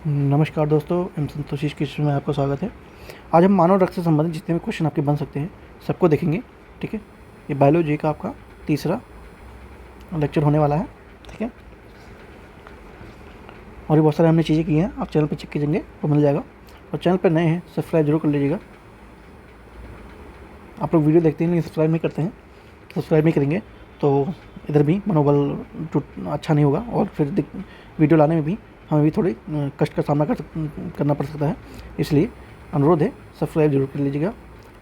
नमस्कार दोस्तों, एम संतोषी कृष्ण में आपका स्वागत है। आज हम मानव रक्त से संबंधित जितने भी क्वेश्चन आपके बन सकते हैं सबको देखेंगे। ठीक है, ये बायोलॉजी का आपका तीसरा लेक्चर होने वाला है। ठीक है, और ये बहुत सारे हमने चीज़ें की हैं, आप चैनल पर चेक कीजिएंगे तो मिल जाएगा। और चैनल पर नए हैं सब्सक्राइब जरूर कर लीजिएगा। आप लोग वीडियो देखते हैं लेकिन सब्सक्राइब नहीं करते हैं, सब्सक्राइब नहीं करेंगे तो इधर भी मनोबल अच्छा नहीं होगा और फिर वीडियो लाने में भी हमें भी थोड़ी कष्ट का सामना करना पड़ सकता है। इसलिए अनुरोध है, सब्सक्राइब जरूर कर लीजिएगा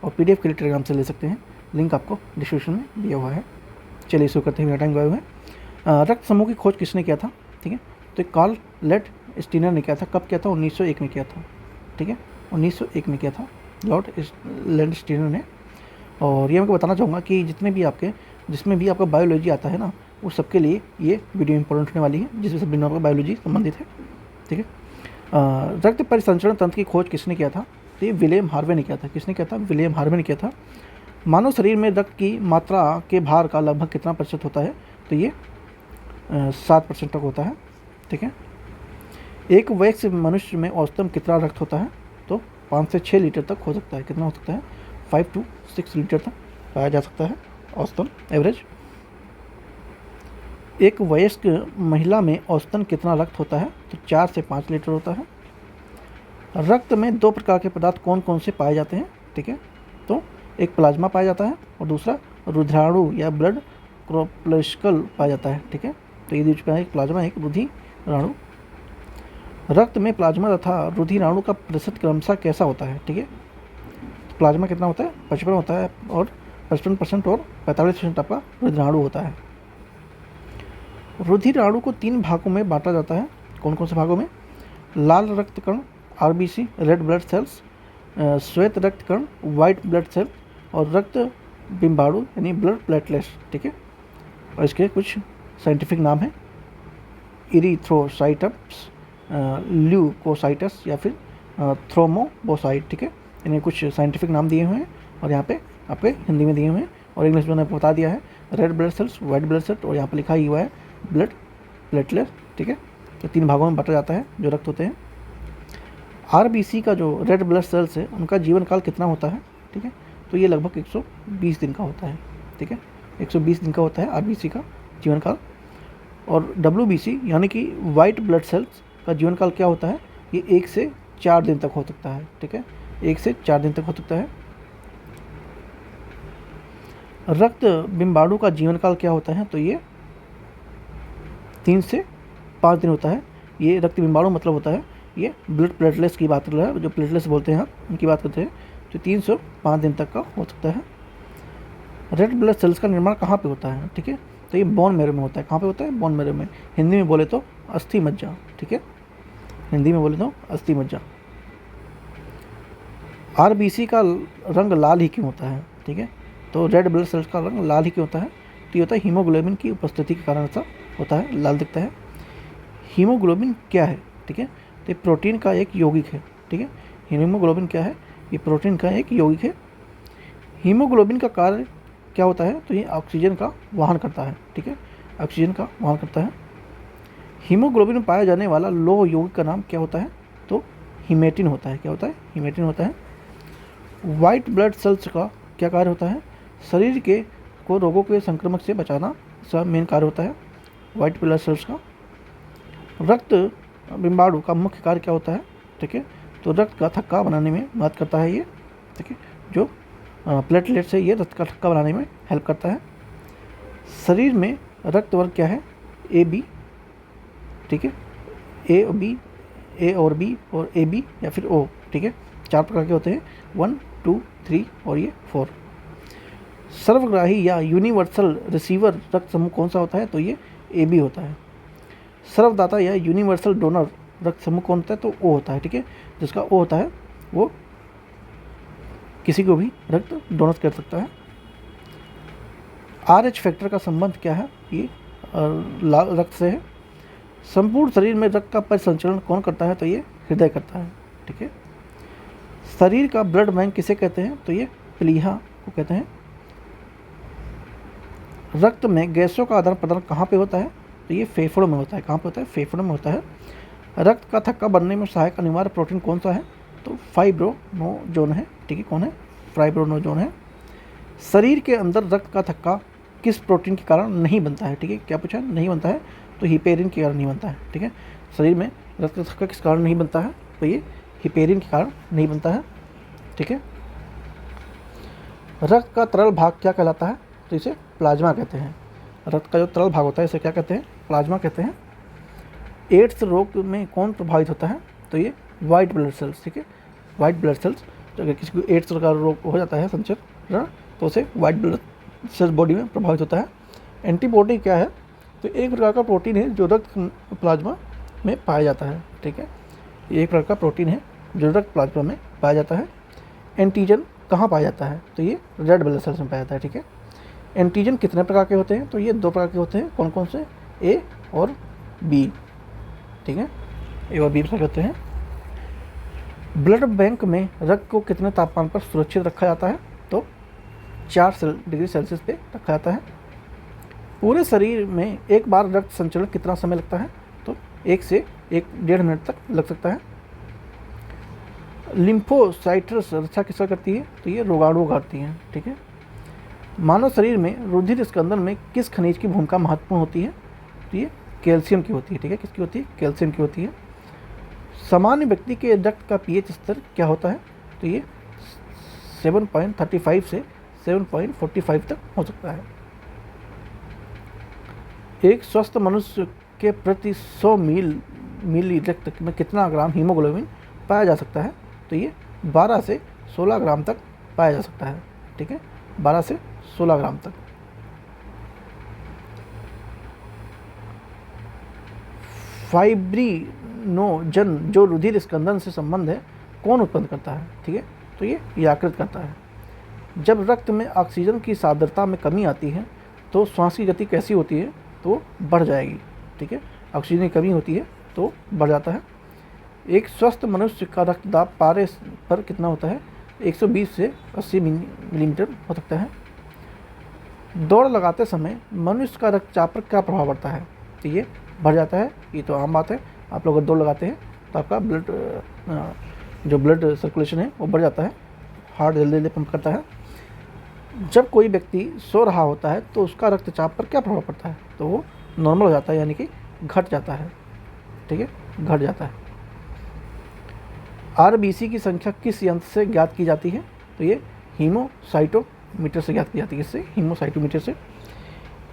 और पीडीएफ के लिए टेलीग्राम से ले सकते हैं, लिंक आपको डिस्क्रिप्शन में दिया हुआ है। चलिए शुरू करते हैं, मेरा टाइम गया हुआ है। रक्त समूह की खोज किसने किया था? ठीक है, तो कार्ल लेट स्टीनर ने किया था। कब किया था? 1901 में किया था। ठीक है, 1901 में किया था लॉर्ड लेट स्टीनर ने। और ये मैं बताना चाहूँगा कि जिसमें भी आपका बायोलॉजी आता है ना, उस सबके लिए ये वीडियो इंपॉर्टेंट होने वाली है, जिसमें सभी आपका बायोलॉजी संबंधित है। ठीक है, रक्त परिसंचरण तंत्र की खोज किसने किया था? तो ये विलियम हार्वे ने किया था। किसने किया था? विलियम हार्वे ने किया था। मानव शरीर में रक्त की मात्रा के भार का लगभग कितना प्रतिशत होता है? तो ये 7% तक होता है। ठीक है, एक वयस्क मनुष्य में औसतन कितना रक्त होता है? तो 5 से 6 लीटर तक हो सकता है। कितना हो सकता है? 5 to 6 लीटर तक पाया जा सकता है औसतन, एवरेज। एक वयस्क महिला में औसतन कितना रक्त होता है? तो 4 से 5 लीटर होता है। रक्त में 2 प्रकार के पदार्थ कौन कौन से पाए जाते हैं? ठीक है, तो एक प्लाज्मा पाया जाता है और दूसरा रुधिराणु या ब्लड क्रोपलेस्कल पाया जाता है। ठीक है, तो ये एक प्लाज्मा, एक रुधिराणु। रक्त में प्लाज्मा तथा रुधिराणु का प्रतिशत क्रमशः कैसा होता है? ठीक है, तो प्लाज्मा कितना होता है? 55 होता है और 55% और 45% आपका रुधिराणु होता है। रुधिराणु को 3 भागों में बांटा जाता है। कौन कौन से भागों में? लाल रक्त कण आरबीसी, रेड ब्लड सेल्स, श्वेत रक्त कण वाइट ब्लड सेल, और रक्त बिंबाणु यानी ब्लड प्लेटलेट्स। ठीक है, और इसके कुछ साइंटिफिक नाम हैं, इरिथ्रोसाइटस, ल्यूकोसाइटस या फिर थ्रोम्बोसाइट। ठीक है, इन्हें कुछ साइंटिफिक नाम दिए हुए हैं और यहाँ पे आपके हिंदी में दिए हुए हैं और इंग्लिश में मैंने बता दिया है। Red blood cells, white blood cell, और यहाँ पर लिखा ही हुआ है ब्लड प्लेटलेट। ठीक है, तो 3 भागों में बांटा जाता है जो रक्त होते हैं। आरबीसी का जो रेड ब्लड सेल्स है उनका जीवन काल कितना होता है? ठीक है, तो ये लगभग 120 दिन का होता है। ठीक है, 120 दिन का होता है आरबीसी का जीवन काल। और डब्ल्यूबीसी यानी कि वाइट ब्लड सेल्स का जीवन काल क्या होता है? ये 1 से 4 दिन तक हो सकता है। ठीक है, 1 से 4 दिन तक हो सकता है। रक्त बिंबाणु का जीवन काल क्या होता है? तो ये 3 से 5 दिन होता है। ये रक्त बिंबाणु मतलब होता है, ये ब्लड प्लेटलेट्स की बात कर रहा है, जो प्लेटलेट्स बोलते हैं आप, उनकी बात करते हैं। तो 3 से 5 दिन तक का हो सकता है। रेड ब्लड सेल्स का निर्माण कहाँ पे होता है? ठीक है, तो ये बोन मैरो में होता है। कहाँ पे होता है? बोन मैरो में। हिंदी में बोले तो अस्थि मज्जा। ठीक है, हिंदी में बोले तो अस्थि मज्जा। आरबीसी का रंग लाल ही क्यों होता है? ठीक है, तो रेड ब्लड सेल्स का रंग लाल ही क्यों होता है? तो ये होता है हीमोग्लोबिन की उपस्थिति के कारण ऐसा होता है, लाल दिखता है। हीमोग्लोबिन क्या है? ठीक है, तो ये प्रोटीन का एक यौगिक है। ठीक है, हीमोग्लोबिन क्या है? ये प्रोटीन का एक यौगिक है। हीमोग्लोबिन का कार्य क्या होता है? तो ये ऑक्सीजन का वहन करता है। ठीक है, ऑक्सीजन का वहन करता है। हीमोग्लोबिन में पाया जाने वाला लौह यौगिक का नाम क्या होता है? तो हीमेटिन होता है। क्या होता है? हीमेटिन होता है। वाइट ब्लड सेल्स का क्या कार्य होता है? शरीर के को रोगों के संक्रमण से बचाना इसका मेन कार्य होता है वाइट ब्लड सेल्स का। रक्त बिंबाणु का मुख्य कार्य क्या होता है? ठीक है, तो रक्त का थक्का बनाने में मदद करता है ये। ठीक है, जो प्लेटलेट से ये रक्त का थक्का बनाने में हेल्प करता है। शरीर में रक्त वर्ग क्या है? A B. ठीक है, ए और बी और ए बी या फिर ओ। ठीक है, 4 प्रकार के होते हैं, 1, 2, 3 और ये 4। सर्वग्राही या यूनिवर्सल रिसीवर रक्त समूह कौन सा होता है? तो ये ए बी होता है। सर्वदाता या यूनिवर्सल डोनर रक्त समूह कौन होता है? तो ओ होता है। ठीक है, जिसका ओ होता है वो किसी को भी रक्त डोनेट कर सकता है। RH फैक्टर का संबंध क्या है? ये लाल रक्त से है। संपूर्ण शरीर में रक्त का परिसंचरण कौन करता है? तो ये हृदय करता है। ठीक है, शरीर का ब्लड बैंक किसे कहते हैं? तो ये प्लीहा को कहते हैं। रक्त में गैसों का आदान प्रदान कहाँ पे होता है? तो ये फेफड़ों में होता है। कहाँ पे होता है? फेफड़ों में होता है। रक्त का थक्का बनने में सहायक अनिवार्य प्रोटीन कौन सा है? तो फाइब्रोनोजोन है, ठीक है। कौन है? फाइब्रोनोजोन है। शरीर के अंदर रक्त का थक्का किस प्रोटीन के कारण नहीं बनता है? ठीक है, क्या पूछा? नहीं बनता है, तो हिपेरिन के कारण नहीं बनता है, ठीक है। शरीर में रक्त का थक्का किस कारण नहीं बनता है? तो ये हिपेरिन के कारण नहीं बनता है, ठीक है। रक्त का तरल भाग क्या कहलाता है? तो इसे प्लाज्मा कहते हैं। रक्त का जो तरल भाग होता है इसे क्या कहते हैं? प्लाज्मा कहते हैं। एड्स रोग में कौन प्रभावित होता है? तो ये वाइट ब्लड सेल्स, ठीक है। वाइट ब्लड सेल्स, तो अगर किसी को एड्स का रोग हो जाता है संचरण, तो उसे वाइट ब्लड सेल्स बॉडी में प्रभावित होता है। एंटीबॉडी क्या है? तो एक प्रकार का प्रोटीन है जो रक्त प्लाज्मा में पाया जाता है, ठीक है। ये एक प्रकार का प्रोटीन है जो रक्त प्लाज्मा में पाया जाता है। एंटीजन कहाँ पाया जाता है? तो ये रेड ब्लड सेल्स में पाया जाता है, ठीक है। एंटीजन कितने प्रकार के होते हैं? तो ये 2 प्रकार के होते हैं। कौन कौन से? ए और बी, ठीक है। ए और बी प्रकार होते हैं। ब्लड बैंक में रक्त को कितने तापमान पर सुरक्षित रखा जाता है? तो 4 डिग्री सेल्सियस पे रखा जाता है। पूरे शरीर में एक बार रक्त संचरण कितना समय लगता है? तो 1 से 1.5 मिनट तक लग सकता है। लिम्फोसाइट्स रक्षा किसका करती है? तो ये रोगाणु करती हैं, ठीक है। मानव शरीर में रुधिर स्कंदन में किस खनिज की भूमिका महत्वपूर्ण होती है? तो ये कैल्शियम की होती है, ठीक है। किसकी होती है? कैल्शियम की होती है। सामान्य व्यक्ति के रक्त का पीएच स्तर क्या होता है? तो ये 7.35 से 7.45 तक हो सकता है। एक स्वस्थ मनुष्य के प्रति 100 मिली रक्त में कितना ग्राम हीमोग्लोबिन पाया जा सकता है? तो ये 12 से 16 ग्राम तक पाया जा सकता है, ठीक है। 12 से 16 ग्राम तक। फाइब्रिनोजन जो रुधिर स्कंदन से संबंध है कौन उत्पन्न करता है? ठीक है, तो ये यकृत करता है। जब रक्त में ऑक्सीजन की सांद्रता में कमी आती है तो श्वास की गति कैसी होती है? तो बढ़ जाएगी, ठीक है। ऑक्सीजन की कमी होती है तो बढ़ जाता है। एक स्वस्थ मनुष्य का रक्तदाब पारे पर कितना होता है? 120 से 80 मिलीमीटर हो सकता है। दौड़ लगाते समय मनुष्य का रक्तचाप पर क्या प्रभाव पड़ता है? तो ये बढ़ जाता है, ये तो आम बात है। आप लोग अगर दौड़ लगाते हैं तो आपका ब्लड सर्कुलेशन है वो बढ़ जाता है, हार्ट जल्दी जल्दी पंप करता है। जब कोई व्यक्ति सो रहा होता है तो उसका रक्तचाप पर क्या प्रभाव पड़ता है? तो वो नॉर्मल हो जाता है, यानी कि घट जाता है, ठीक है, घट जाता है। आरबीसी की संख्या किस यंत्र से ज्ञात की जाती है? तो ये हीमोसाइटोमीटर से ज्ञात की जाती है। इससे हीमोसाइटोमीटर से।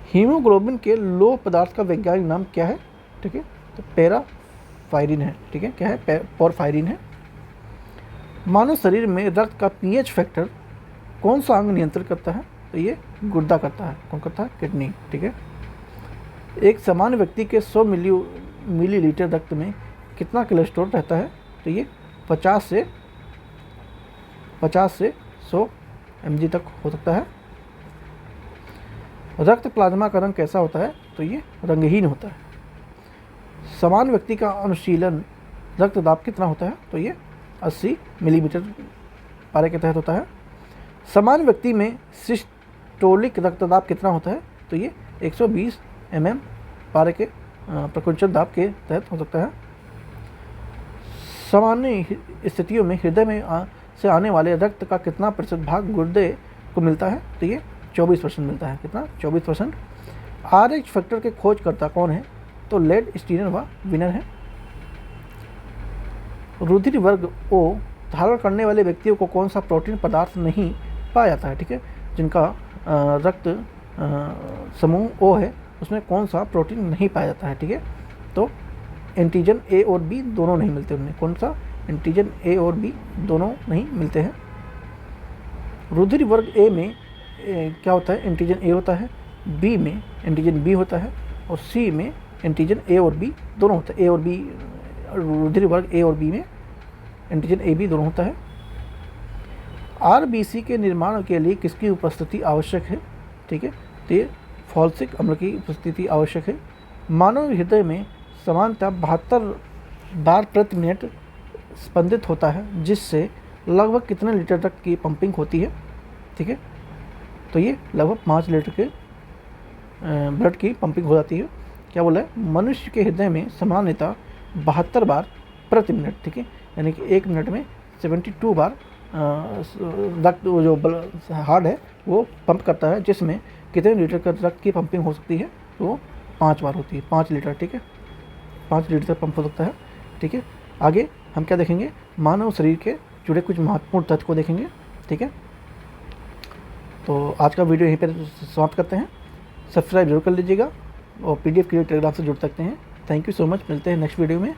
हीमोग्लोबिन के लोह पदार्थ का वैज्ञानिक नाम क्या है? ठीक है, तो पैराफायरिन है, ठीक है। क्या है? पोरफायरिन है। मानव शरीर में रक्त का पीएच फैक्टर कौन सा अंग नियंत्रित करता है? तो ये गुर्दा करता है। कौन करता है? किडनी, ठीक है। एक सामान्य व्यक्ति के 100 मिलीलीटर रक्त में कितना कोलेस्ट्रॉल रहता है? तो ये 50 से 100 mg तक हो सकता है। रक्त प्लाज्मा का रंग कैसा होता है? तो ये रंगहीन होता है। सामान्य व्यक्ति का अनुशीलन रक्तदाब कितना होता है? तो ये 80 मिलीमीटर पारे के तहत होता है। सामान्य व्यक्ति में सिस्टोलिक रक्तदाब कितना होता है? तो ये 120 mm पारे के प्रकुंचन दाब के तहत हो सकता है। सामान्य स्थितियों में हृदय में से आने वाले रक्त का कितना प्रतिशत भाग गुर्दे को मिलता है? तो ये 24% मिलता है। कितना? 24%। RH फैक्टर के खोजकर्ता कौन है? तो लेड स्टीनर व विनर है। रुधिर वर्ग O धारण करने वाले व्यक्तियों को कौन सा प्रोटीन पदार्थ नहीं पाया जाता है? ठीक है, जिनका रक्त समूह O है उसमें कौन सा प्रोटीन नहीं पाया जाता है? ठीक है, तो एंटीजन A और B दोनों नहीं मिलते उनमें। कौन सा? एंटीजन A और B दोनों नहीं मिलते हैं। रुधिर वर्ग A में क्या होता है? एंटीजन A होता है, B में एंटीजन B होता है और C में एंटीजन A और B दोनों होता है। A और B, रुधिर वर्ग A और B में एंटीजन A B दोनों होता है। RBC के निर्माण के लिए किसकी उपस्थिति आवश्यक है? ठीक है, तो ये फॉल्सिक अम्ल की उपस्थिति आवश्यक है। मानव हृदय में सामान्यतः 72 बार प्रति मिनट स्पंदित होता है, जिससे लगभग कितने लीटर रक्त की पंपिंग होती है? ठीक है, तो ये लगभग 5 लीटर के ब्लड की पंपिंग हो जाती है। क्या बोला है? मनुष्य के हृदय में सामान्यतः 72 बार प्रति मिनट, ठीक है, यानी कि 1 मिनट में 72 बार रक्त जो हार्ट है वो पंप करता है, जिसमें कितने लीटर का रक्त की पंपिंग हो सकती है, तो 5 बार होती है, 5 लीटर, ठीक है, 5 लीटर तक पंप हो सकता है, ठीक है। आगे हम क्या देखेंगे, मानव शरीर के जुड़े कुछ महत्वपूर्ण तथ्य को देखेंगे, ठीक है। तो आज का वीडियो यहीं पर समाप्त करते हैं। सब्सक्राइब जरूर कर लीजिएगा और PDF के लिए टेलीग्राम से जुड़ सकते हैं। थैंक यू सो मच, मिलते हैं नेक्स्ट वीडियो में।